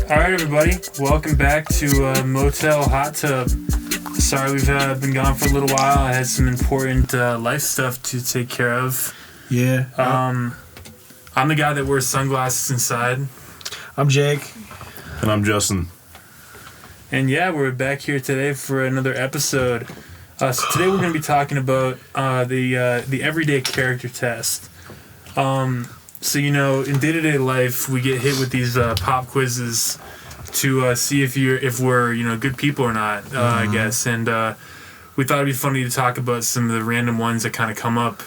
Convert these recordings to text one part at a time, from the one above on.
Alright, everybody. Welcome back to Motel Hot Tub. Sorry we've been gone for a little while. I had some important life stuff to take care of. Yeah. I'm the guy that wears sunglasses inside. I'm Jake. And I'm Justin. And yeah, we're back here today for another episode. So today we're going to be talking about the everyday character test. So, you know, in day-to-day life, we get hit with these pop quizzes to see if we're good people or not, I guess. And we thought it'd be funny to talk about some of the random ones that kind of come up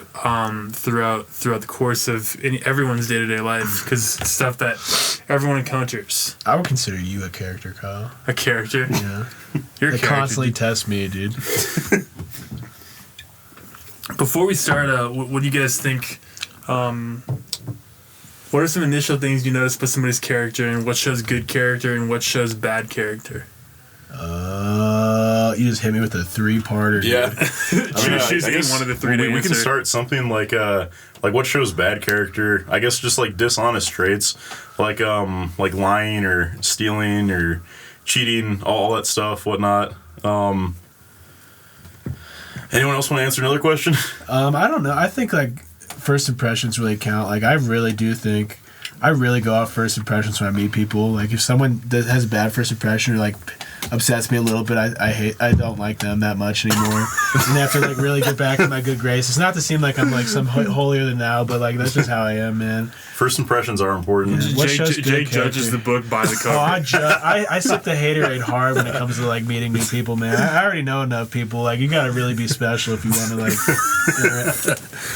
throughout the course of everyone's day-to-day life, because it's stuff that everyone encounters. I would consider you a character, Kyle. A character? Yeah. You're a they character. constantly test me, dude. Before we start, what do you guys think? What are some initial things you notice about somebody's character, and what shows good character and what shows bad character? You just hit me with a three-parter. Yeah. Choose one of the three. We can start something like what shows bad character. I guess just like dishonest traits, like lying or stealing or cheating, all that stuff, whatnot. Anyone else want to answer another question? I don't know. I think like first impressions really count. Like I really go off first impressions when I meet people. Like if someone has a bad first impression or like upsets me a little bit, I don't like them that much anymore. And I have to like really get back to my good graces. Not to seem like I'm like some holier than thou, but like that's just how I am, man. First impressions are important. Yeah. Jake judges the book by the cover. I sip the haterade hard when it comes to like meeting new people, man. I already know enough people. Like you gotta really be special if you want to like.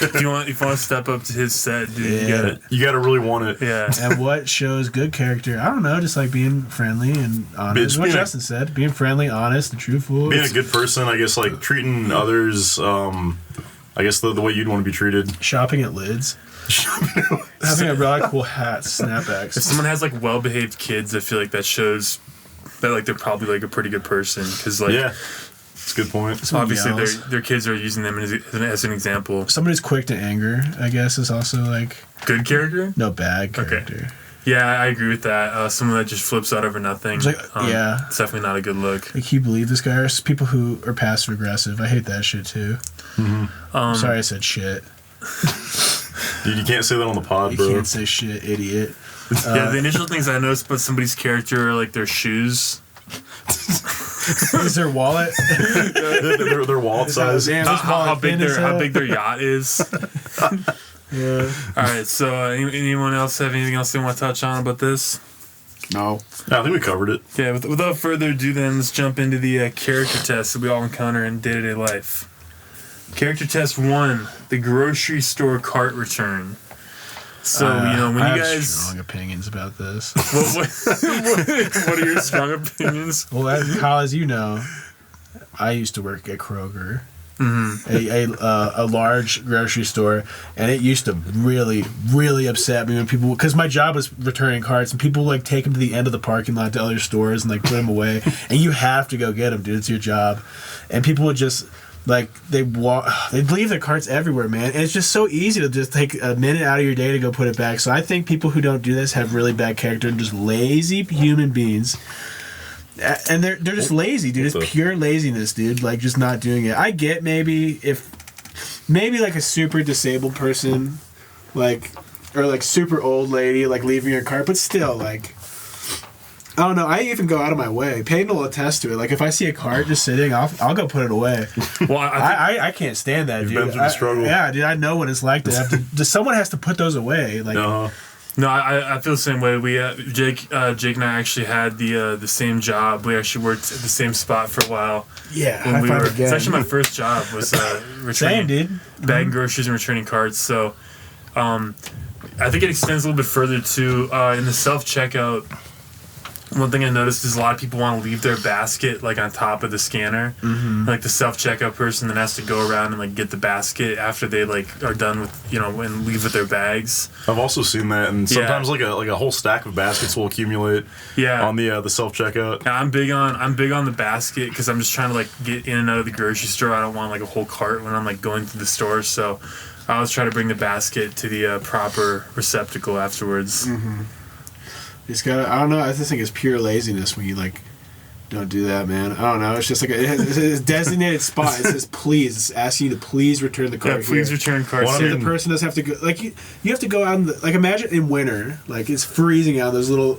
If you want to step up to his set, dude, Yeah. You gotta really want it. Yeah. And what shows good character? I don't know, just like being friendly and honest. What Justin said, being friendly, honest, and truthful. Being a good person, I guess, like treating others, I guess the way you'd want to be treated. Shopping at Lids. Having a really cool hat, snapbacks. If someone has like well-behaved kids, I feel like that shows that like they're probably like a pretty good person, because like it's a good point. Obviously their kids are using them as an example. Somebody's quick to anger, I guess, is also like good character. No, bad character. Okay. Yeah, I agree with that. Someone that just flips out over nothing. It's like, it's definitely not a good look. Like, can you believe this guy? Or people who are passive aggressive. I hate that shit too. Mm-hmm. Sorry, I said shit. Dude, you can't say that on the pod, bro. You can't say shit, idiot. Yeah, the initial things I noticed about somebody's character are like their shoes. Is their wallet? their wallet size. How big their yacht is. Yeah. All right. So, anyone else have anything else they want to touch on about this? No. I think we covered it. Yeah. Without further ado, then let's jump into the character tests that we all encounter in day-to-day life. Character test 1: the grocery store cart return. So when I you guys have strong opinions about this. what are your strong opinions? Well, Kyle, as you know, I used to work at Kroger. Mm-hmm. A large grocery store, and it used to really, really upset me when people, because my job was returning carts, and people like take them to the end of the parking lot to other stores and like put them away, and you have to go get them, dude. It's your job, and people would just like they'd leave their carts everywhere, man. And it's just so easy to just take a minute out of your day to go put it back. So I think people who don't do this have really bad character and just lazy human beings. And they're just lazy, dude. It's pure laziness, dude. Like, just not doing it. I get maybe like a super disabled person, like, or like super old lady, like leaving her cart, but still, like, I don't know. I even go out of my way. Peyton will attest to it. Like, if I see a cart just sitting, I'll go put it away. Well, I can't stand that, dude. You've been through the struggle. Yeah, dude. I know what it's like to have to. Someone has to put those away. Like. No, I feel the same way. We Jake and I actually had the same job. We actually worked at the same spot for a while. Yeah, when it's actually my first job was returning bagging groceries and returning carts. So, I think it extends a little bit further to in the self-checkout. One thing I noticed is a lot of people want to leave their basket like on top of the scanner. Mm-hmm. Like the self-checkout person then has to go around and like get the basket after they like are done with and leave with their bags. I've also seen that, and sometimes like a whole stack of baskets will accumulate. On the self-checkout. Yeah, I'm big on the basket because I'm just trying to like get in and out of the grocery store. I don't want like a whole cart when I'm like going to the store. So I always try to bring the basket to the proper receptacle afterwards. Mm-hmm. He's got. I don't know. I just think it's pure laziness when you like don't do that, man. I don't know. It's just like it's a designated spot. It says please. It's asking you to please return the card. Yeah, please here. return card. Well, I So mean- the person doesn't have to go. Like you have to go out in the, like imagine in winter, like it's freezing out. Those little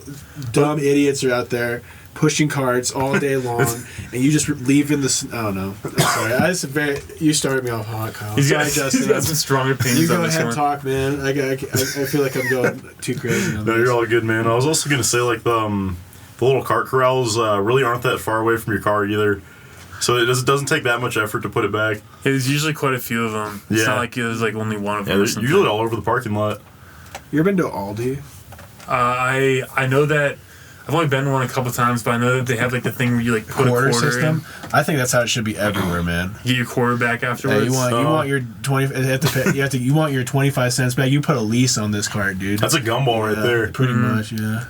dumb idiots are out there pushing carts all day long, and you just leave in the. I don't know. I'm sorry. You started me off hot, Kyle. He's Sorry, got, Justin. he's got some strong opinions You go on this ahead one. and talk, man. I feel like I'm going too crazy on No, this. you're all good, man. I was also gonna say like the little cart corrals really aren't that far away from your car either, so it doesn't take that much effort to put it back. There's usually quite a few of them. It's Yeah. not like there's like only one of Yeah, them. Or they're something. usually all over the parking lot. You ever been to Aldi? I know that I've only been to one a couple times, but I know that they have like the thing where you like put Quarter a quarter system? in, I think that's how it should be everywhere, man. get your quarter back Yeah, afterwards. you want your 20. You want your 25 cents back. You put a lease on this card, dude. That's a gumball right Yeah, there. Pretty much, yeah.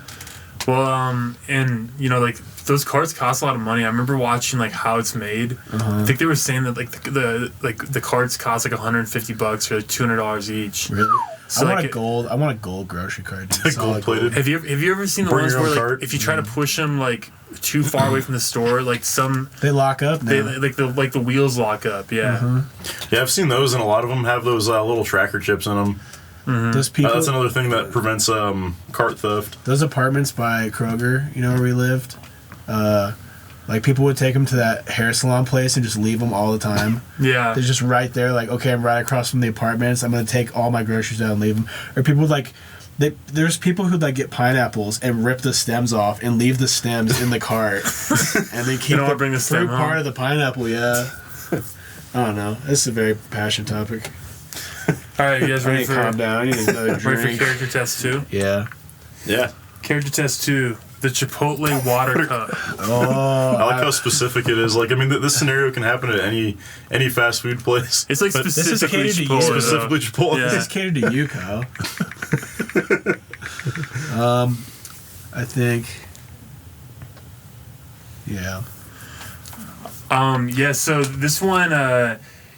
Well, and you know, like those cards cost a lot of money. I remember watching like how it's made. I think they were saying that like the cards cost like $150 or like $200 each. Really? So, I like, want a gold grocery card, dude. Solid Gold-plated. Have you ever seen the Bring ones your where own like cart. if you try to push them like too far away from the store, like some They lock up now. they like the wheels lock up. Yeah. Yeah, I've seen those, and a lot of them have those little tracker chips in them. Those people, That's another thing that prevents cart theft. those apartments by Kroger, you know where we lived? Like people would take them to that hair salon place and just leave them all the time. Yeah. They're just right there, like, okay, I'm right across from the apartments. I'm gonna take all my groceries out and leave them. Or people would like, there's people who'd like get pineapples and rip the stems off and leave the stems in the cart, and they keep don't wanna bring the stem fruit part home? of the pineapple. Yeah, I don't know. This is a very passionate topic. All right, you guys I ready need to for calm down. I need another ready for drink. character test 2? Yeah. Yeah. Character test 2, the Chipotle water cup. Oh, I like how specific it is. Like, I mean, this scenario can happen at any fast food place. It's like But is specifically catered to you. Chipotle. though. specifically Chipotle. Yeah. this is catered to you, Kyle. I think. Yeah. Yeah, so this one,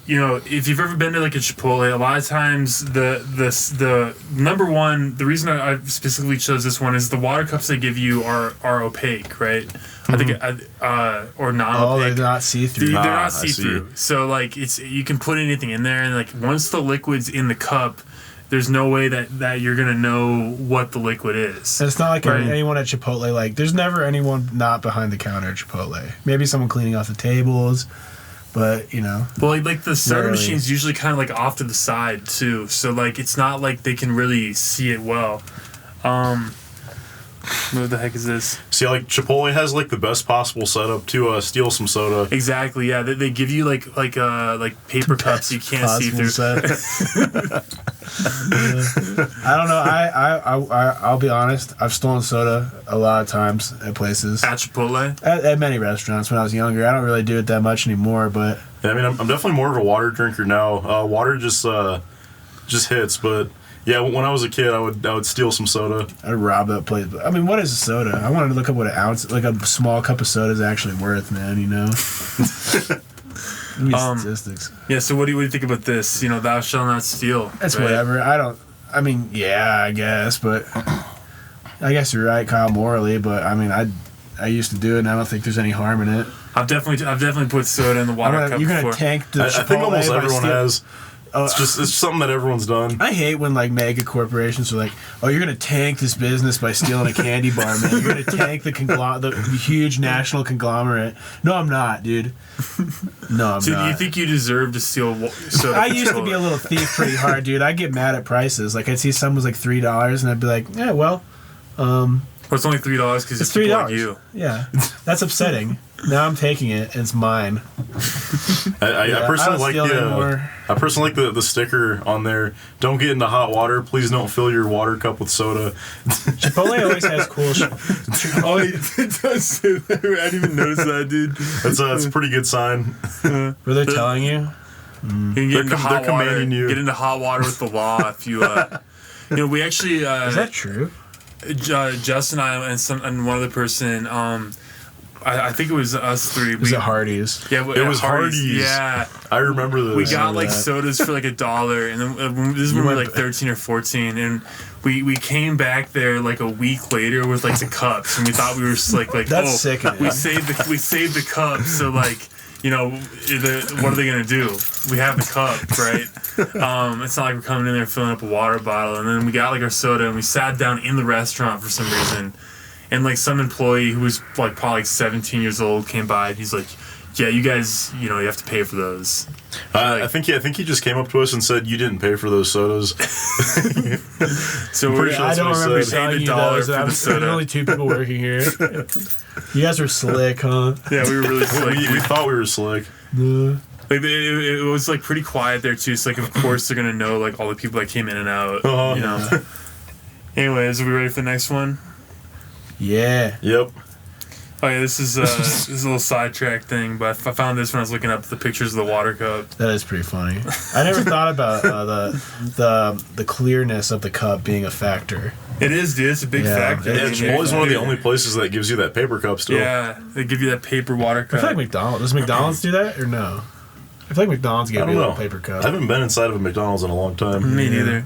you know, if you've ever been to like a Chipotle, a lot of times the number one, the reason I specifically chose this one is the water cups they give you are opaque, right? I think, or Oh, non-opaque. they're not see-through. They're Ah, not I see see. through. So like you can put anything in there, and like once the liquid's in the cup, there's no way that you're gonna know what the liquid is. It's not like Right. anyone at Chipotle. Like, there's never anyone not behind the counter at Chipotle. Maybe someone cleaning off the tables, but you know. Well, like the soda Rarely. machine's usually kind of like off to the side too, so like it's not like they can really see it well. What the heck is this? See, like Chipotle has like the best possible setup to steal some soda. Exactly, yeah. They give you like paper cups you can't see Possible through. set. I don't know. I'll be honest. I've stolen soda a lot of times at places. At Chipotle. At many restaurants when I was younger. I don't really do it that much anymore, but Yeah, I mean, I'm definitely more of a water drinker now. Water just hits, but yeah, when I was a kid, I would steal some soda. I'd rob that place. But, I mean, what is a soda? I wanted to look up what an ounce, like a small cup of soda is actually worth, man, you know? Give me statistics. Yeah. So what do you think about this? You know, thou shalt not steal. That's right? whatever. I mean, yeah, I guess, but I guess you're right, Kyle, morally, but I mean, I used to do it, and I don't think there's any harm in it. I've definitely put soda in the water cup You're going before. to tank the I think Chipotle almost by everyone stealing- has. It's something that everyone's done. I hate when like mega corporations are like, "Oh, you're gonna tank this business by stealing a candy bar, man. You're gonna tank the huge national conglomerate." No, I'm not, dude. No, I'm So not. do you think you deserve to steal soda? I from used to be a Chipotle? little thief pretty hard, dude. I get mad at prices. Like I'd see something was like $3, and I'd be like, "Yeah, well, Well, it's only $3 because it's people like $3." you. Yeah, that's upsetting. Now I'm taking it, and it's mine. I Yeah, personally don't like steal anymore. I personally like the sticker on there. Don't get into hot water. Please don't fill your water cup with soda. Chipotle always has cool shit. Oh, it does say that. I didn't even notice that, dude. That's a pretty good sign. Were they telling you? You can get They're into com- hot they're water. commanding you. Get into hot water with the law if you. You know, we actually. Is that true? Justin and I and one other person. I think it was us three. Was it Hardee's? Yeah, It was Hardee's. Yeah, I remember this. we got like that. sodas for like $1, and then this is when we were like 13 or 14, and we came back there like a week later with like the cups, and we thought we were just like That's oh, sick, man. we saved the cups, so like. You know, what are they gonna do? We have the cup, right? It's not like we're coming in there filling up a water bottle, and then we got like our soda, and we sat down in the restaurant for some reason, and like some employee who was like probably like 17 years old came by, and he's like, "Yeah, you guys, you know, you have to pay for those." I think he just came up to us and said you didn't pay for those sodas. So I'm pretty we're sure I that's don't what he remember said. selling you $1 those. for the There's soda. only 2 people working here. You guys are slick, huh? Yeah, we were really slick. we thought we were slick. No. Like it was like pretty quiet there too. So like of course they're gonna know like all the people that came in and out. Uh-huh. You know. Anyways, are we ready for the next one? Yeah. Yep. Oh yeah, this is a little sidetrack thing, but I found this when I was looking up the pictures of the water cup. That is pretty funny. I never thought about the clearness of the cup being a factor. It is, dude. It's a big Yeah, factor. it Yeah, is. Chipotle's one of the only places that gives you that paper cup still. Yeah, they give you that paper water I cup. feel like McDonald's. Does McDonald's do that or no? I feel like McDonald's I gave don't me a know. little paper cup. I haven't been inside of a McDonald's in a long time. Me neither.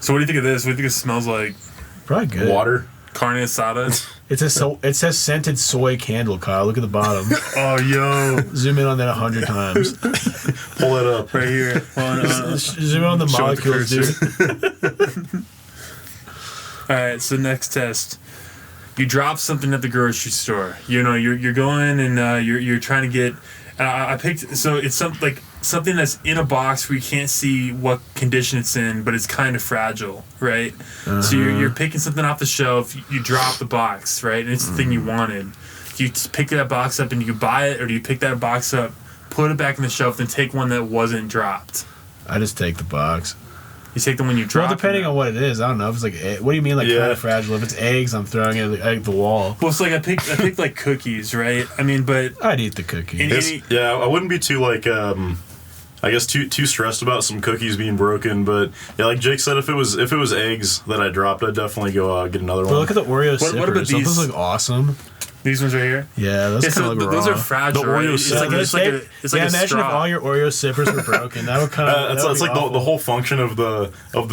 So what do you think of this? What do you think it smells like? Probably good. Water. Carne asada? It says scented soy candle, Kyle. Look at the bottom. Oh, yo. Zoom in on that 100 times. Pull that up. Right here. Well, Zoom in on the show it the molecules, dude. All right, so next test. You drop something at the grocery store. You know, you're going and you're trying to get. I picked so it's something that's in a box where you can't see what condition it's in, but it's kind of fragile, right? So you're picking something off the shelf. You drop the box, right, and it's the thing you wanted. Do you just pick that box up and you buy it, or do you pick that box up, put it back on the shelf, then take one that wasn't dropped? I just take the box. You take the one you dropped. Well, depending on what it is, I don't know if it's like. What do you mean, like Yeah. kind of fragile? If it's eggs, I'm throwing it at the wall. Well, it's like I picked like cookies, right? I mean, but I'd eat the cookie. And- Yeah, I wouldn't be too like I guess too stressed about some cookies being broken, but yeah, like Jake said, if it was eggs that I dropped, I'd definitely go get another But one. look at the Oreo sippers. what about Don't those these? look awesome? these ones right here. Yeah, those Yeah, kind so of look those raw. are fragile. The right? Oreo It's like, sippers. it's like a, it's like a imagine straw. if all your Oreo sippers were broken. That would kind of. It's like the whole function of the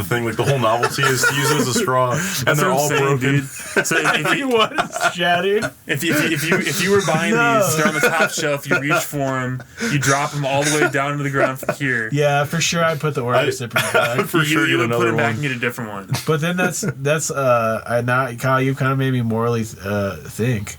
thing, like the whole novelty is to use it as a straw, and That's they're what I'm all saying, broken. dude. So if you, was shattered. if you were buying No. these, they're on the top shelf. You reach for them, you drop them all the way down to the ground from here. Yeah, for sure. I'd put the Oreo sippers back. For sure, you get would put another them back one. and get a different one. But then that's I not Kyle. You kind of made me morally think.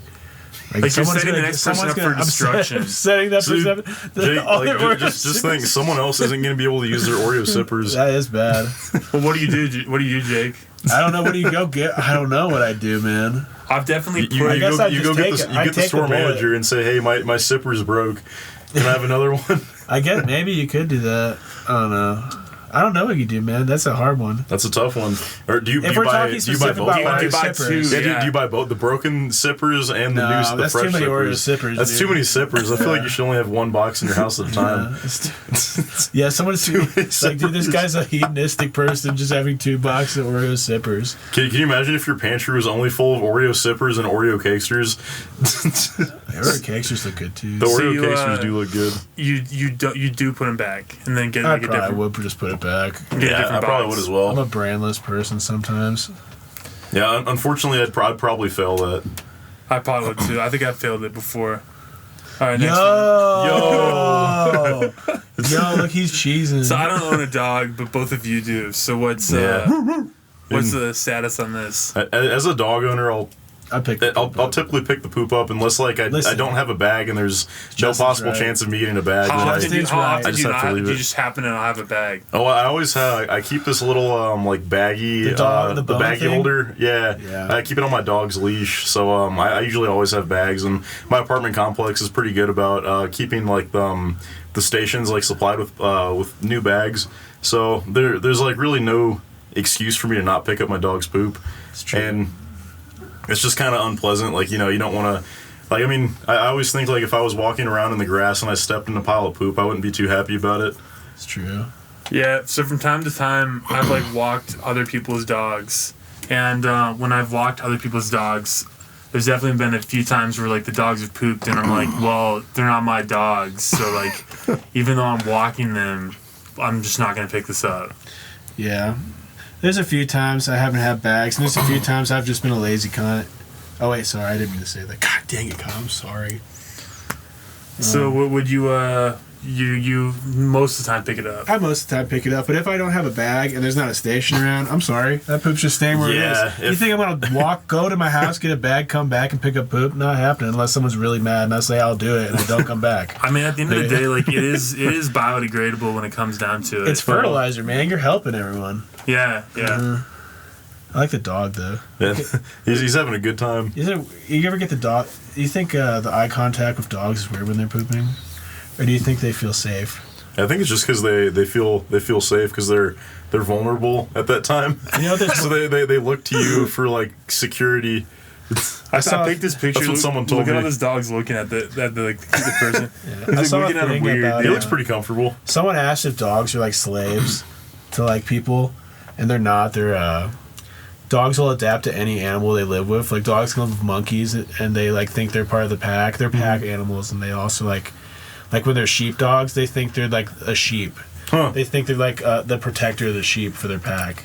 Like you're setting the next person up for destruction. I'm setting that Dude, person. Jake, All their like, Oreo just sippers. think, someone else isn't going to be able to use their Oreo sippers. That is bad. Well, what do you do? What do you do, Jake? I don't know. What do you go get? I don't know what I do, man. I've definitely You, put. I guess I'd just take it. you I'd get the take store the bullet. manager and say, "Hey, my zipper's broke. Can I have another one?" I guess maybe you could do that. I don't know. I don't know what you do, man. That's a hard one. That's a tough one. Or do you If we're buy talking do you buy specific both? about You Oreo buy sippers, two. Yeah, do you buy both the broken sippers and the No, new the that's fresh too many Oreo sippers? sippers, That's dude. too many sippers. I feel like you should only have one box in your house at a time. Yeah, someone's Too many like, dude, this guy's a hedonistic person just having 2 boxes of Oreo sippers. Can you imagine if your pantry was only full of Oreo sippers and Oreo cakesters? Oreo cakes just look good too. The So Oreo you, cakesters do look good. You do put them back and then get I like a probably different. would just put it back. Get a Yeah, different I probably box. would as I'm well. a brandless person sometimes. Yeah, unfortunately, I'd probably fail that. I probably would too. I think I failed it before. All right, next one. Yo, yo, look, he's cheesing. So I don't own a dog, but both of you do. So what's the status on this? As a dog owner, I picked. I'll typically pick the poop up unless like I Listen. don't have a bag and there's no Justin's possible right. chance of me getting a bag. How then often do you, Justin's how right. often I do just you have to not? leave Do you it. just happen to not have a bag? I always have. I keep this little like baggie, The dog- the bone baggie thing? holder. Yeah, Yeah. I keep it on my dog's leash. So I usually always have bags, and my apartment complex is pretty good about keeping like the stations like supplied with new bags. So there's like really no excuse for me to not pick up my dog's poop, It's true. and it's just kind of unpleasant. Like you don't want to. Like I mean, I always think like if I was walking around in the grass and I stepped in a pile of poop, I wouldn't be too happy about it. It's true. Yeah. So from time to time, I've like walked other people's dogs, and when I've walked other people's dogs, there's definitely been a few times where like the dogs have pooped and I'm like, well, they're not my dogs, so like even though I'm walking them, I'm just not gonna pick this up. Yeah. There's a few times I haven't had bags, and there's a few times I've just been a lazy cunt. Oh wait, sorry, I didn't mean to say that. God dang it, Kyle, I'm sorry. So what would you you most of the time pick it up? I most of the time pick it up, but if I don't have a bag and there's not a station around, I'm sorry. That poop's just staying where Yeah, it is. You think I'm gonna go to my house, get a bag, come back and pick up poop? Not happening unless someone's really mad and I say I'll do it and I don't come back. I mean, at the end of the day, like it is biodegradable when it comes down to it. It's fertilizer, man. You're helping everyone. Yeah. I like the dog though. Yeah. he's having a good time. You ever get the dog? Do you think the eye contact with dogs is weird when they're pooping, or do you think they feel safe? I think it's just because they feel safe because they're vulnerable at that time. You know, So they look to you for like security. I picked this picture. That's what someone told Look at me. all this dog's looking at the person. I He's saw like, looking a at him thing weird. about He dude. looks pretty comfortable. Someone asked if dogs are like slaves to like people, and they're not. They're dogs will adapt to any animal they live with. Like dogs can live with monkeys, and they like think they're part of the pack. They're pack animals, and they also like when they're sheep dogs, they think they're like a sheep. Huh. They think they're like the protector of the sheep for their pack.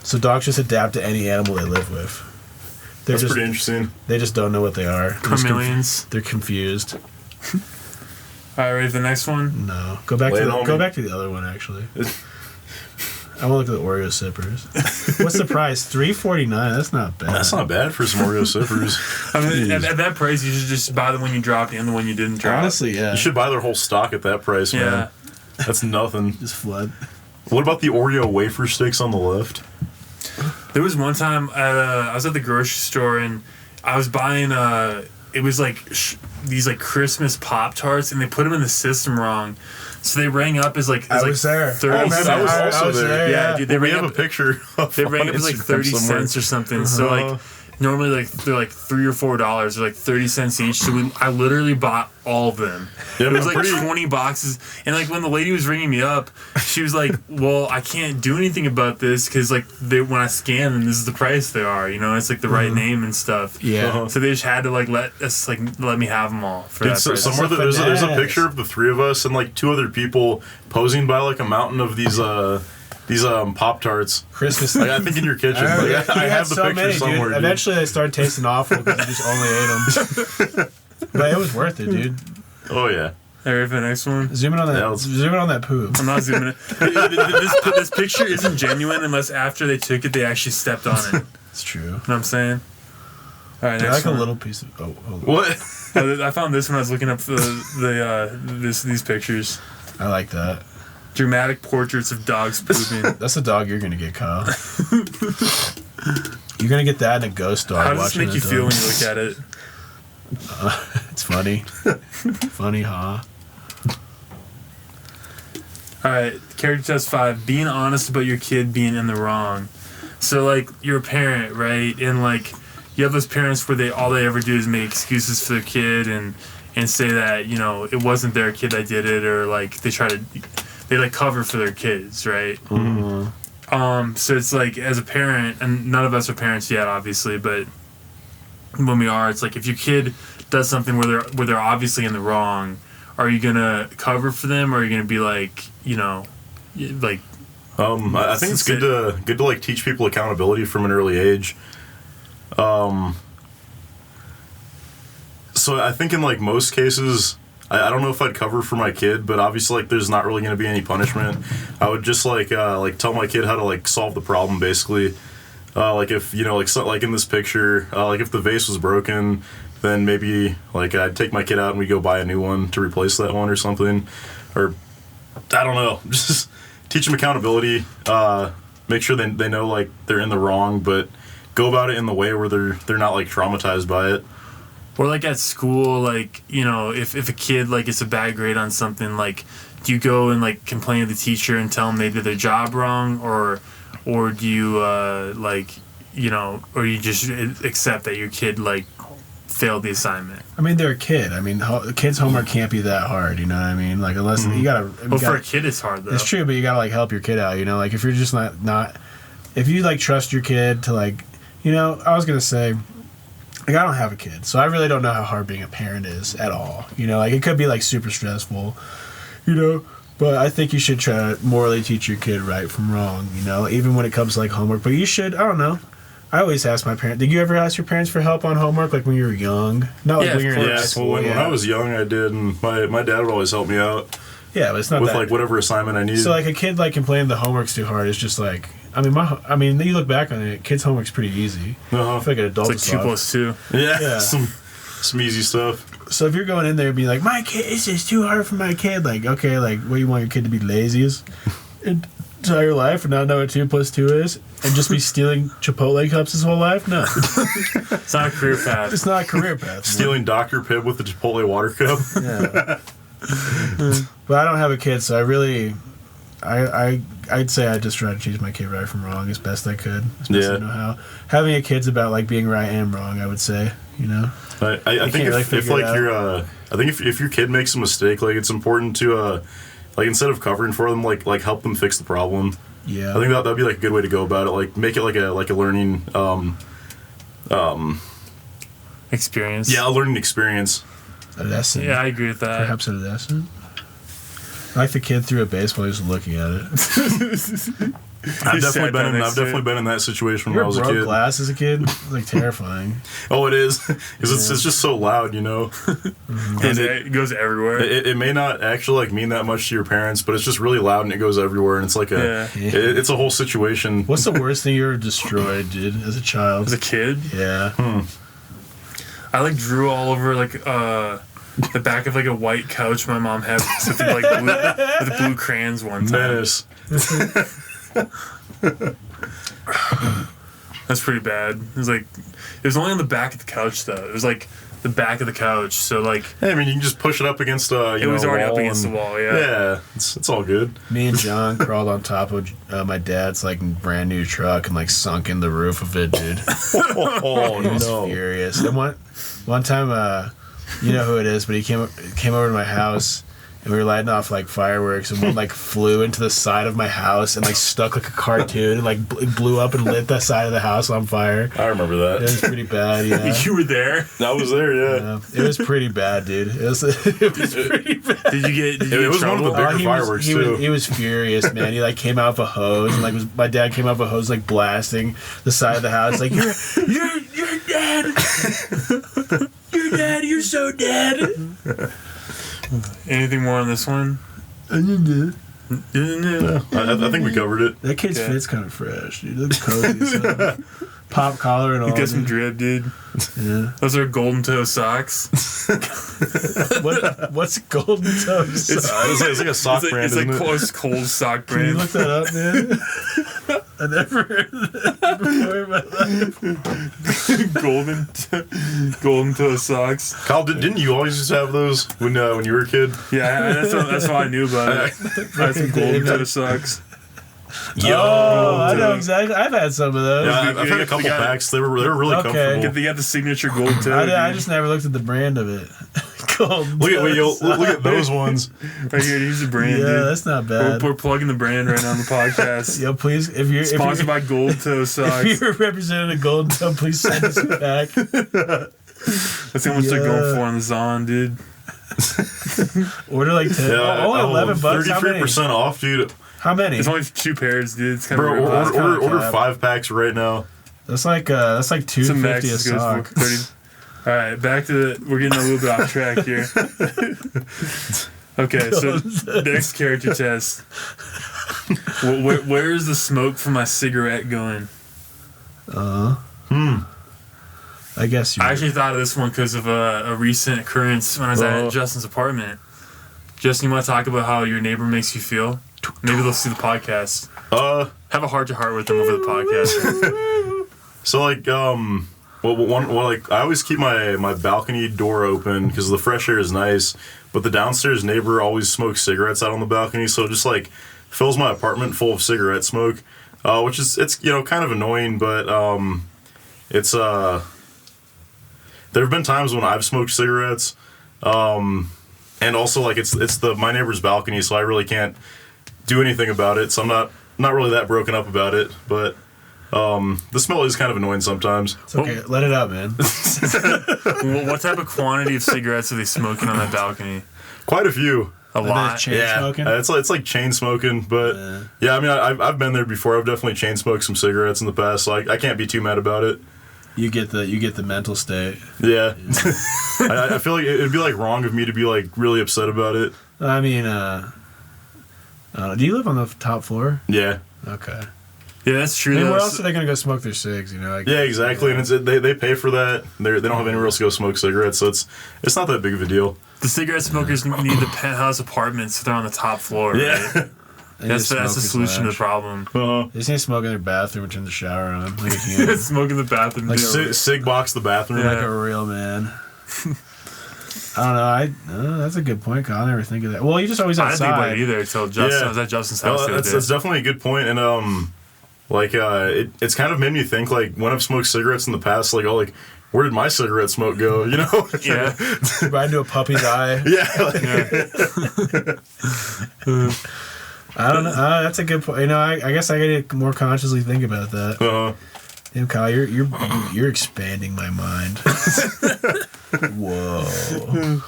So dogs just adapt to any animal they live with. That's pretty interesting. They just don't know what they are. Chameleons. They're confused. All right, ready for the next one? No, go back Lay to it on go me. back to the other one actually. I want to look at the Oreo sippers. What's the price? $3.49. That's not bad. That's not bad for some Oreo sippers. I mean, at that price, you should just buy the one you dropped and the one you didn't drop. Honestly, yeah. You should buy their whole stock at that price, Yeah. man. That's nothing. Just flood. What about the Oreo wafer sticks on the left? There was one time I was at the grocery store and I was buying it was like these like Christmas Pop-Tarts and they put them in the system wrong, so they rang up as like I was there. 30 Oh, man, cents. I was also there. Yeah, dude, they We rang have up a picture. They rang up as like 30 cents or something. So like normally like they're like $3 or $4. They're like 30 cents each. So I literally bought all of them. Yeah, It was like pretty- 20 boxes. And like when the lady was ringing me up, she was like, "Well, I can't do anything about this because like when I scan them, this is the price they are. You know, it's like the right name and stuff. Yeah. So they just had to like let me have them all for Dude, that so price. somewhere That's there's a finesse. picture of the three of us and like two other people posing by like a mountain of these Pop-Tarts. Christmas. Like, I think in your kitchen. Like, I have the picture somewhere. Dude. Eventually, they started tasting awful because you just only ate them. But it was worth it, dude. Oh yeah. All right, for the next one. Zoom in on that. Yeah, let's- Zoom in on that poop. I'm not zooming in. This picture isn't genuine unless after they took it, they actually stepped on it. You know It's true. what I'm saying? All right, I next like a one. little piece of. Oh, hold on. What? I found this when I was looking up these pictures. I like that. Dramatic portraits of dogs pooping. That's the dog you're gonna get, Kyle. You're gonna get that and a ghost dog. How does this watching make you a feel dog. when you look at it? It's funny. Funny, huh? All right, character test 5. Being honest about your kid being in the wrong. So like you're a parent, right? And like you have those parents where all they ever do is make excuses for their kid and say that, you know, it wasn't their kid that did it, or like they like cover for their kids, right? So it's like as a parent, and none of us are parents yet, obviously, but when we are, it's like if your kid does something where they're obviously in the wrong, are you gonna cover for them, or are you gonna be like, you know, like I think it's good to like teach people accountability from an early age. So I think in like most cases, I don't know if I'd cover for my kid, but obviously like there's not really going to be any punishment. I would just like tell my kid how to like solve the problem basically. Like if you know like in this picture, like if the vase was broken, then maybe like I'd take my kid out and we go buy a new one to replace that one or something, or I don't know, just teach them accountability. Make sure they know like they're in the wrong, but go about it in the way where they're not like traumatized by it. Or like at school, like, you know, if a kid like gets a bad grade on something, like, do you go and like complain to the teacher and tell them they did their job wrong, or do you like, you know, or you just accept that your kid like failed the assignment? I mean, they're a kid. I mean, kids' homework can't be that hard. You know what I mean? Like, unless you gotta. Well, for a kid, it's hard though. It's true, but you gotta like help your kid out. You know, like if you're just not if you like trust your kid to like, you know, I was gonna say, like I don't have a kid, so I really don't know how hard being a parent is at all. You know, like it could be like super stressful, you know. But I think you should try to morally teach your kid right from wrong. You know, even when it comes to like homework. But you should. I don't know. I always ask my parents. Did you ever ask your parents for help on homework, like when you were young? Not like when you were in high school. Well, when I was young, I did, and my dad would always help me out. Yeah, but it's not with that, like whatever assignment I needed. So like a kid like complaining the homework's too hard is just like. I mean, you look back on it, kids' homework's pretty easy. Uh-huh. I feel like an adult. It's like 2+2. Yeah. Some easy stuff. So if you're going in there and being like, my kid, this is too hard for my kid, like, okay, like, what, you want your kid to be lazy his entire life and not know what 2+2 is? And just be stealing Chipotle cups his whole life? No. It's not a career path. It's not a career path. Stealing Dr. Pibb with the Chipotle water cup. Yeah. But I don't have a kid, so I really... I'd say I just try to teach my kid right from wrong as best I could, as best I know how. Having a kid's about like being right and wrong, I would say, you know. I think if your kid makes a mistake, like it's important to like instead of covering for them, like help them fix the problem. Yeah. I think that'd be like a good way to go about it. Like make it like a learning experience. Yeah, a learning experience. A lesson. Yeah, I agree with that. Perhaps a lesson. Like the kid threw a baseball, he was looking at it. I've definitely been in that situation when I was a kid. Broke glass as a kid, like terrifying. Oh, it is, because it's just so loud, you know. Mm-hmm. And it goes everywhere. It may not actually like mean that much to your parents, but it's just really loud and it goes everywhere, and it's like it's a whole situation. What's the worst thing you ever destroyed, dude, as a child? As a kid? Yeah. I like drew all over like the back of like a white couch my mom had with like blue crayons one time. Menace. That's pretty bad. It was only on the back of the couch though. It was like the back of the couch, so like. Hey, I mean, you can just push it up against it was already up against the wall. Yeah. Yeah, it's all good. Me and John crawled on top of my dad's like brand new truck and like sunk in the roof of it, dude. Oh He was no! furious. And one time, you know who it is, but he came over to my house. And we were lighting off like fireworks, and one like flew into the side of my house and like stuck like a cartoon and like blew up and lit that side of the house on fire. I remember that. It was pretty bad. Yeah, You were there. I was there. Yeah. it was pretty bad, dude. It was pretty bad. Did you get? It was one of the bigger fireworks too. He was furious, man. He like came out with a hose, and like my dad came out with a hose, like blasting the side of the house, like you're dead, you're dead, you're so dead. Anything more on this one? I think we covered it. That kid's fit's kind of fresh, dude. Looks cozy. So. Pop collar and all. Get some drip, dude. Yeah. Those are golden toe socks. What's golden toe socks? It's like a sock brand, it's isn't like it? cold sock Can you brand. look that up, man? I never heard of that before in my life. golden toe socks. Kyle, didn't you always just have those when you were a kid? Yeah, that's all I knew about it. I had some golden toe socks. I know exactly. I've had some of those. Yeah, I've had a couple packs. They were really comfortable. They got the signature gold toe. I just never looked at the brand of it. Look at those ones. Right here, here's the brand. Yeah, dude. that's not bad. We're plugging the brand right now on the podcast. Yo, please, if you're Sponsored by Gold Toe Socks. If you're representing a golden toe, please send us a pack. That's how much they're going for on the Zon, dude. Order like 10. Only $11. 33% off, dude. How many? It's only 2 pairs, dude. It's kind Bro, of order 5 packs right now. That's like $2.50 a sock. All right, back to we're getting a little bit off track here. Okay, so next character test. Where is the smoke from my cigarette going? I guess I actually thought of this one because of a recent occurrence when I was at Justin's apartment. Justin, you want to talk about how your neighbor makes you feel? Maybe they'll see the podcast. Have a heart-to-heart with them over the podcast. So like I always keep my balcony door open because the fresh air is nice, but the downstairs neighbor always smokes cigarettes out on the balcony, so it just like fills my apartment full of cigarette smoke, which is kind of annoying, but it's there have been times when I've smoked cigarettes, and also like it's my neighbor's balcony, so I really can't do anything about it, so I'm not really that broken up about it, but The smell is kind of annoying sometimes. It's okay. Let it out, man. What type of quantity of cigarettes are they smoking on that balcony? Quite a few. A lot. Chain smoking? It's like chain smoking, but yeah, I mean, I've been there before. I've definitely chain smoked some cigarettes in the past, so I can't be too mad about it. You get the mental state. Yeah, I feel like it'd be like wrong of me to be like really upset about it. I mean, do you live on the top floor? Yeah. Okay. Yeah, that's true. I mean, though. where else are they gonna go smoke their cigs? You know? Like, Yeah, exactly, and they pay for that. They don't have anywhere else to go smoke cigarettes, so it's not that big of a deal. The cigarette smokers need the penthouse apartments, so they're on the top floor. Yeah. Right? That's the solution to the problem. They just need to smoke in their bathroom and turn the shower on. Like a human. Smoke in the bathroom. Like Sig box the bathroom. Yeah. Like a real man. I don't know. That's a good point, Kyle. I never think of that. Well, you just always I didn't think about outside. it either until Justin. I was at Justin's house. the other day. That's definitely a good point, and it's kind of made me think like when I've smoked cigarettes in the past, like where did my cigarette smoke go? You know? Yeah. Right into a puppy's eye. Yeah. I don't know. That's a good point. You know, I guess I gotta more consciously think about that. Damn, Kyle, you're expanding my mind. Whoa.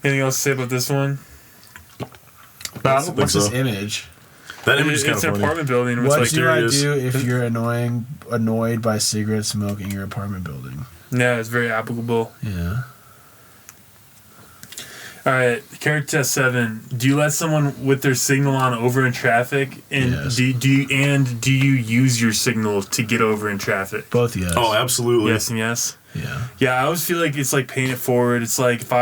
Anything else to say about this one? What's this image? That image is kind It's of an funny. apartment building. With What like, do I mysterious. do if you're annoyed by cigarette smoke in your apartment building? yeah, it's very applicable. Yeah. All right, character test 7. Do you let someone with their signal on over in traffic, and Yes. do you use your signal to get over in traffic? Both yes. Oh, absolutely. Yes and yes. Yeah. Yeah, I always feel like it's like paying it forward. It's like if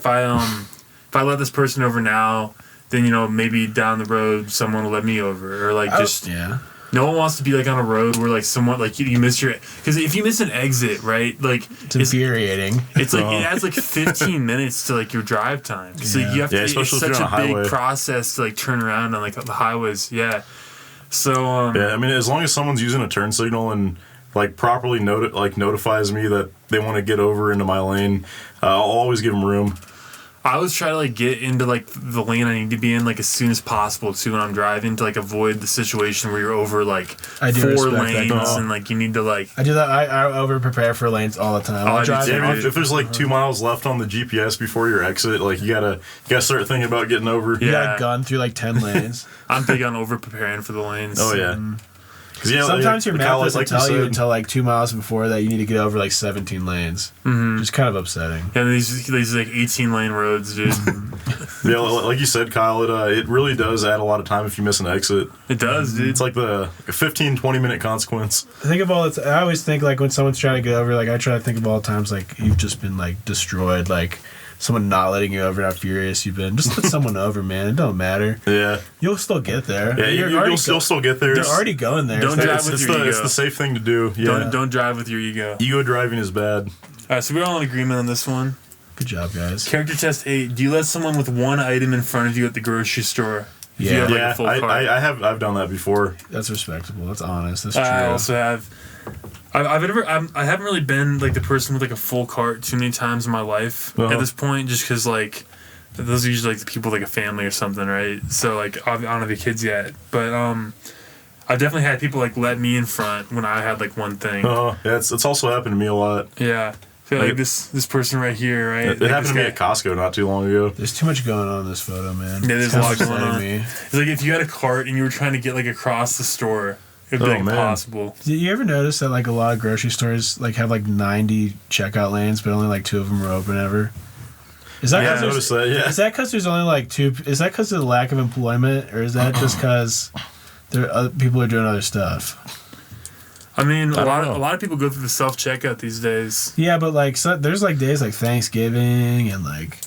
I let this person over now, then maybe down the road someone will let me over, or like just Yeah. no one wants to be like on a road where like someone like you miss your, because if you miss an exit, right, like It's infuriating. it's like it adds like 15 minutes to like your drive time. So Yeah. you have to. Yeah, It's especially if such you're a on a big highway. process to like turn around on like the highways. Yeah. So Yeah, I mean, as long as someone's using a turn signal and like properly notifies me that they want to get over into my lane, I'll always give them room. I always try to like get into like the lane I need to be in like as soon as possible too when I'm driving, to like avoid the situation where you're over like I do 4 respect that, lanes though. and like you need to like. I do that. I over prepare for lanes all the time. Oh, I I do drive too. Yeah, I mean, dude. if there's like 2 miles left on the GPS before your exit, like you gotta start thinking about getting over. Yeah. You got a gun through like 10 lanes. I'm big on over preparing for the lanes. Oh yeah. 'Cause, yeah, Sometimes your like map Kyle, doesn't like tell you said- until like 2 miles before that you need to get over like 17 lanes. Mm-hmm. Just kind of upsetting. And these like 18 lane roads, dude. Yeah, like you said, Kyle, it really does add a lot of time if you miss an exit. It does, dude. It's like the 15-20 minute consequence. Think of all the I always think like when someone's trying to get over, like I try to think of all the times like you've just been like destroyed, like someone not letting you over, how furious you've been. Just let someone over, man. It don't matter. Yeah. You'll still get there. Yeah, you'll still get there. They're already going there. Don't so drive It's with your ego. the safe thing to do. Yeah. Don't drive with your ego. Ego driving is bad. All right, so we're all in agreement on this one. Good job, guys. Character test 8. Do you let someone with one item in front of you at the grocery store? If you Yeah. have, like, Yeah, a full cart? I've done that before. That's respectable. That's honest. That's true. I also have. I haven't really been like the person with like a full cart too many times in my life Uh-huh. at this point, just because like those are usually like the people with, like a family or something, right? So like I don't have the kids yet, but I've definitely had people like let me in front when I had like one thing. Yeah, it's also happened to me a lot. Yeah, I feel like this person right here, right? It like happened to me this at Costco not too long ago. There's too much going on in this photo, man. Yeah, there's It's a kinda lot going upsetting on. me. It's like if you had a cart and you were trying to get like across the store, it'd be Oh, like man. impossible. Did you ever notice that like a lot of grocery stores like have like 90 checkout lanes, but only like 2 of them are open ever? Is that Yeah, I 'cause there's- noticed that. Yeah. Is that because there's only like 2? Is that because of the lack of employment, or is that just because people are doing other stuff? I mean, I a don't know. lot of people go through the self checkout these days. Yeah, but like there's like days like Thanksgiving and like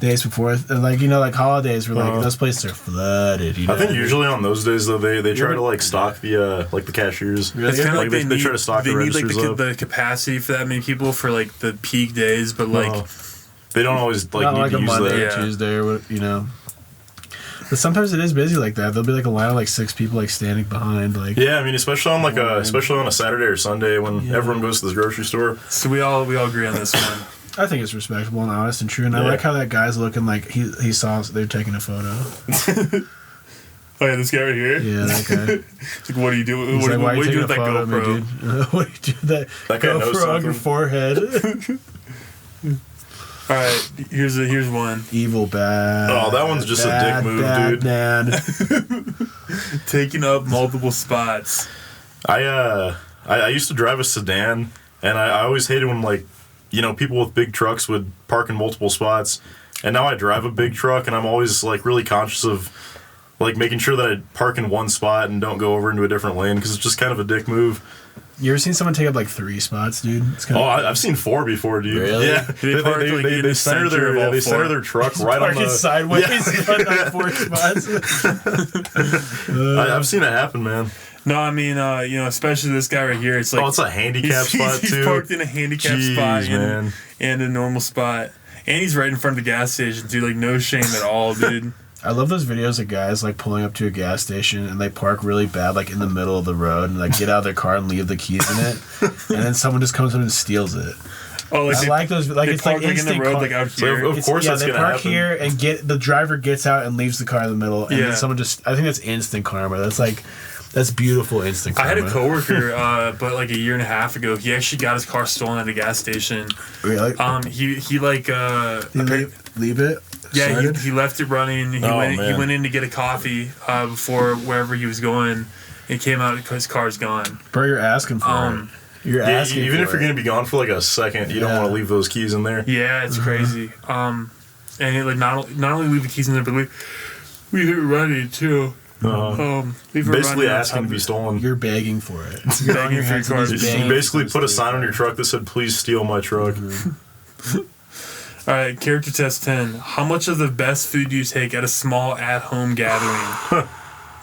days before, like like holidays where like those places are flooded. I think usually on those days though they try to like stock the like the cashiers. It's kind of like they try to stock they the need like registers up. the capacity for that many people for like the peak days, but like They don't always like not need like to a use Monday that. or Yeah. Tuesday or what. But sometimes it is busy like that. There'll be like a line of like 6 people like standing behind like. Yeah, I mean, especially on especially on a Saturday or Sunday when everyone goes to the grocery store. so we all agree on this one. I think it's respectable and honest and true, and I Yeah. like how that guy's looking like he saw us. They're taking a photo. Oh yeah, this guy right here. Yeah, that guy. It's like, what are you doing? He's What, like, what, why what are are you you doing taking with a that photo of me, GoPro? dude? What are you doing with that That guy knows GoPro on your something. forehead? All right, here's one. Evil bad. Oh, that one's just a dick move, bad dude. Man. Taking up multiple spots. I used to drive a sedan, and I always hated when, like, you know, people with big trucks would park in multiple spots. And now I drive a big truck, and I'm always, like, really conscious of, like, making sure that I park in one spot and don't go over into a different lane, because it's just kind of a dick move. You ever seen someone take up like 3 spots, dude? It's kind Oh, I've seen 4 before, dude. Really? Yeah. They park, like, in the center center of all they center 4. their truck right on parking the... sideways Yeah. on 4 spots. I've seen it happen, man. No, I mean, you know, especially this guy right here. It's like Oh, it's a handicap spot, he's too. parked in a handicap Jeez, spot man. and a normal spot, and he's right in front of the gas station, dude. Like, no shame at all, dude. I love those videos of guys like pulling up to a gas station and they park really bad, like in the middle of the road, and like get out of their car and leave the keys in it, and then someone just comes up and steals it. Oh, like I they, like those. Like they it's park like like in the instant road, car- like out So, here. of course yeah, that's they gonna park happen. here and the driver gets out and leaves the car in the middle, and Yeah. then someone just. I think that's instant karma. That's beautiful instant I karma. had a coworker, but like a year and a half ago, he actually got his car stolen at a gas station. Really? He like Did you leave it? yeah, Started? he left it running. He Oh, went man. in to get a coffee before wherever he was going. He came out because his car's gone. Bro, you're asking for Um, it. You're Yeah, asking even for if you're it. going to be gone for like a second, you don't Yeah. want to leave those keys in there. Yeah, it's crazy. And he, like not only leave the keys in there, but leave it running too. Leave it Basically running on asking top to of be it. stolen. You're begging for it. You're on begging your for your hands and car. knees You begging basically for put a something. sign on your truck that said, "Please steal my truck." All right, character test 10. How much of the best food do you take at a small at-home gathering?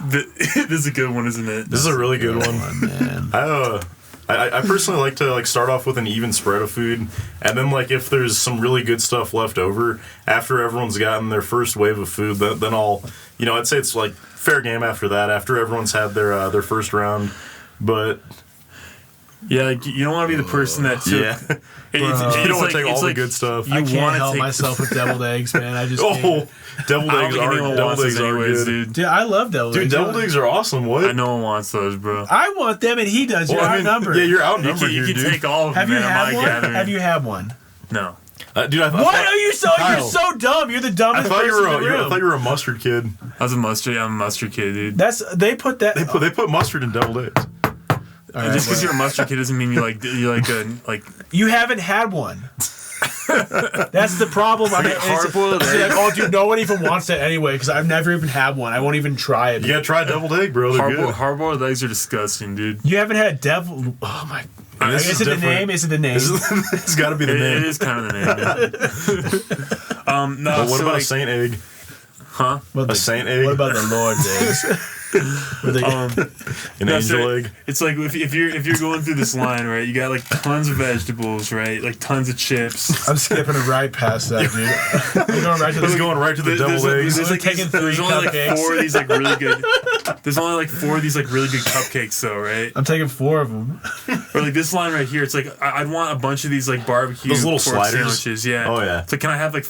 This is a good one, isn't it? This is a really good one. Man. I personally like to like start off with an even spread of food, and then like if there's some really good stuff left over after everyone's gotten their first wave of food, then I'll, you know, I'd say it's like fair game after that, after everyone's had their first round. But Yeah, like, you don't want to be the person that took... yeah, It's you don't want like- to take it's all the like good stuff. I You can't wanna help take- myself with deviled eggs, man. I just Oh, can't. deviled I don't eggs think anyone are wants those anyways, good. dude. Dude, I love deviled eggs. Dude, deviled eggs are awesome. What? I no one wants those, bro. I want them and he does. You're Well, I mean, outnumbered. yeah, you're You outnumbered can, here, you can dude. take all of Have them you at had my one? gathering. Have you had one? No. Dude, I What are you so? Kyle. You're so dumb. You're the I dumbest thought you person were. in the room. I thought you were a mustard kid. I'm a mustard kid, dude. They put that. They put mustard in deviled eggs. All right, Just because well, you're a mustard kid doesn't mean you like you haven't had one. That's the problem. I mean, hard-boiled it's egg. like, oh, dude, no one even wants that anyway because I've never even had one. I won't even try it. You gotta try deviled egg, bro. They're good. hard-boiled eggs are disgusking, dude. You haven't had devil. Oh my. This Is is it the different. name? Is it the name? It's got to be the It name. is kind of the name. Yeah. No. But what so about like, a saint egg? huh? What A saint egg? What about the Lord's eggs? Were they- An No, angel so egg? It's like if you're going through this line, right? You got like tons of vegetables, right? Like tons of chips. I'm skipping right past that, dude. I'm going right to He's the. going right to the There's- deviled eggs. There's like Taking there's 3 only like cupcakes. 4 of these like really good. There's only like 4 of these like really good cupcakes, though, right? I'm taking 4 of them. Or like this line right here. It's like I'd want a bunch of these like barbecue Those little pork sliders? sandwiches. Yeah. Oh, yeah. So can I have like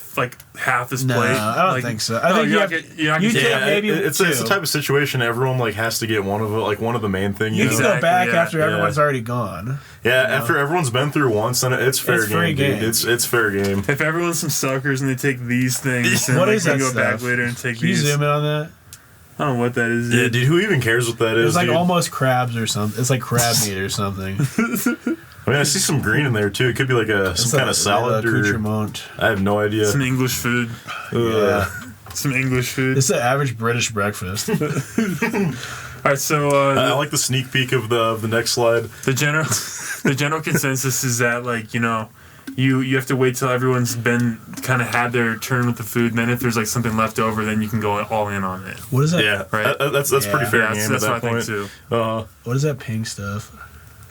half this No, plate? I don't Like, think so. I no, think you're you not have- gonna- you're not you gonna- take Yeah, maybe it's the 2. type of situation everyone like has to get one of it, like one of the main thing. You You know? can go Exactly, back yeah. after everyone's already gone. Yeah, after everyone's been through once, then it's fair It's free game, dude. game. It's fair game. If everyone's some suckers and they take these things, and What like, is we that go back stuff? later and take Can you these. zoom in on that? I don't know what that is. Yeah, dude. dude, who even cares what that is? It's like dude? almost crabs or something. It's like crab meat or something. I mean, I see some green in there too. It could be like It's some kind of salad or accoutrement. I have no idea. Some English food. Yeah. Some English food. It's the average British breakfast. All right, so I like the sneak peek of the next slide. the general consensus is that like you have to wait till everyone's been kind of had their turn with the food, and then if there's like something left over, then you can go all in on it. What is that? Yeah, Right. That's pretty Yeah. fair Yeah, game that's at what that I point. think too. What is that pink stuff?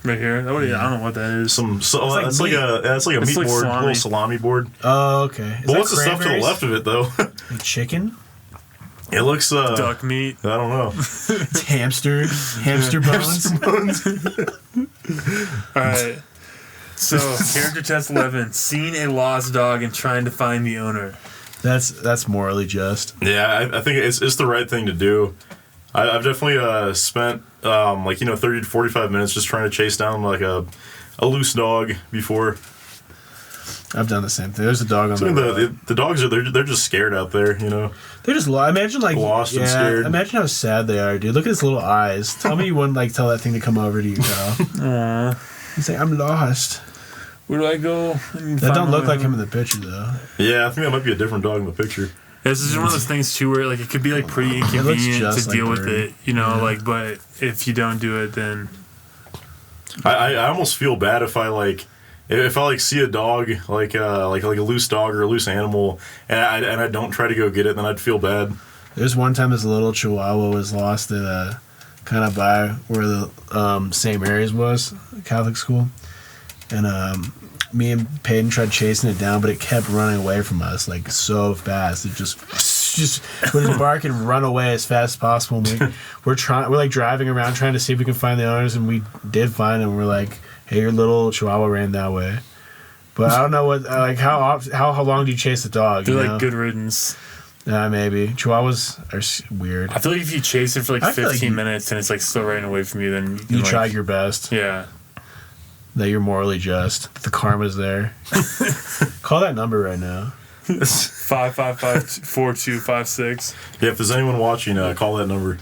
Right here. I don't know what that is. like It's like meat. a It's meat like board, salami. little salami board. Oh, okay. Is But that what's the stuff to the cranberries? left of it though? Like chicken? It looks Duck meat. I don't know. It's hamster bones. All right. So character test 11: seeing a lost dog and trying to find the owner. That's morally just. Yeah, I think it's the right thing to do. I've definitely spent 30 to 45 minutes just trying to chase down like a loose dog before. I've done the same thing. There's a dog on the dogs are they're just scared out there, you know. They're just imagine like lost and scared. Imagine how sad they are, dude. Look at his little eyes. Tell me you wouldn't like tell that thing to come over to you, Kyle. He's like, I'm lost. Where do I go? That don't look like him in the picture though. Yeah, I think that might be a different dog in the picture. This is one of those things too where like it could be like pretty inconvenient to deal with it, you know, like but if you don't do it then I almost feel bad if I see a dog like a loose dog or a loose animal and I don't try to go get it, then I'd feel bad. There's one time this little Chihuahua was lost at kind of by where the St. Mary's was, Catholic school, and me and Peyton tried chasing it down, but it kept running away from us like so fast. It just would bark and run away as fast as possible. And we're like driving around trying to see if we can find the owners, and we did find them. We're like, hey, your little Chihuahua ran that way. But I don't know what how long do you chase the dog? They're like good riddance. Maybe Chihuahuas are weird. I feel like if you chase it for like 15 minutes and it's like still running away from you, then you try your best. Yeah. That you're morally just. The karma's there. Call that number right now. 555-4256. Yeah, if there's anyone watching, call that number.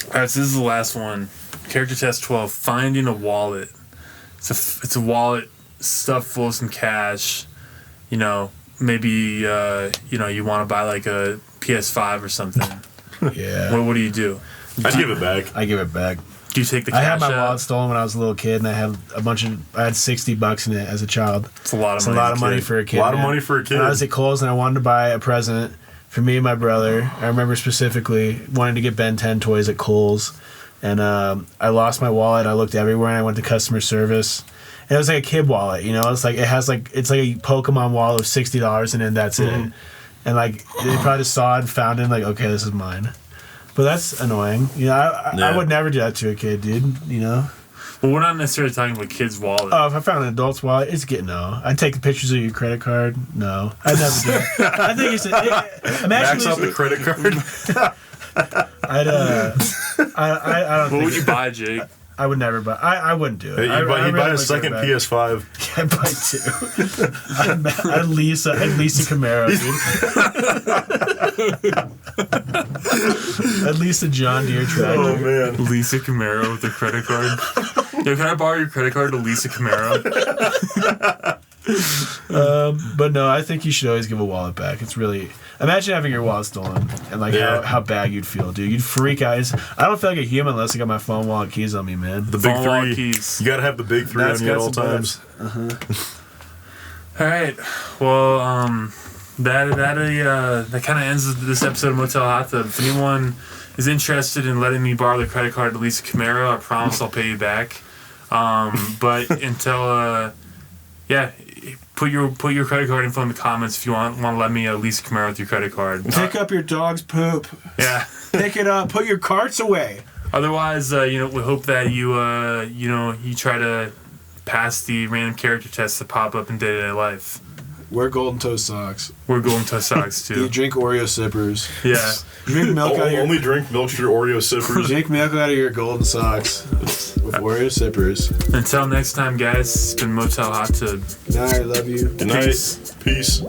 Alright, so this is the last one. Character test 12. Finding a wallet. It's a wallet stuffed full of some cash. You know, maybe you want to buy like a PS5 or something. Yeah. What do you do? I'd give it back. I give it back. Do you take the cash I had my out? wallet stolen when I was a little kid, and I had I had $60 in it as a child. It's a lot of money. It's a lot of money for a kid. A lot of money for a kid. And I was at Kohl's, and I wanted to buy a present for me and my brother. I remember specifically wanting to get Ben 10 toys at Kohl's, and I lost my wallet. I looked everywhere, and I went to customer service. And it was like a kid wallet, you know. It's like it's like a Pokemon wallet with $60 in it, and that's it. And like they probably just saw it and found it, and like, okay, this is mine. But that's annoying. You know, I would never do that to a kid, dude. You know. Well, we're not necessarily talking about kids' wallet. Oh, if I found an adult's wallet, no. I'd take the pictures of your credit card. No, I'd never do it. I think it's max out the credit card. I don't. What would you buy, Jake? I would never buy. I wouldn't do it. He'd buy a second PS5. Yeah, I'd buy two. I'd lease a Camaro, dude. I'd lease a John Deere tractor. Oh man, lease a Camaro with a credit card. Yo, can I borrow your credit card to lease a Camaro? But no, I think you should always give a wallet back. It's really imagine having your wallet stolen and like how bad you'd feel, dude. You'd freak out. I don't feel like a human unless I got my phone, wallet, keys on me, man. The big three keys. You gotta have the big three on you at all times. All right. Well, that kind of ends this episode of Motel Hot Tub. If anyone is interested in letting me borrow their credit card to lease a Camaro, I promise I'll pay you back. But until put your credit card info in the comments if you want to let me lease a Camaro with your credit card. Pick up your dog's poop. Yeah. Pick it up. Put your carts away. Otherwise, we hope that you try to pass the random character tests that pop up in day-to-day life. Wear golden toe socks. Wear golden toe socks too. You drink Oreo sippers. Yeah. Drink milk out of your... Only drink milk through Oreo sippers. Drink milk out of your golden socks with Oreo sippers. Until next time, guys, it's been Motel Hot Tub. Good night, I love you. Good night. Peace.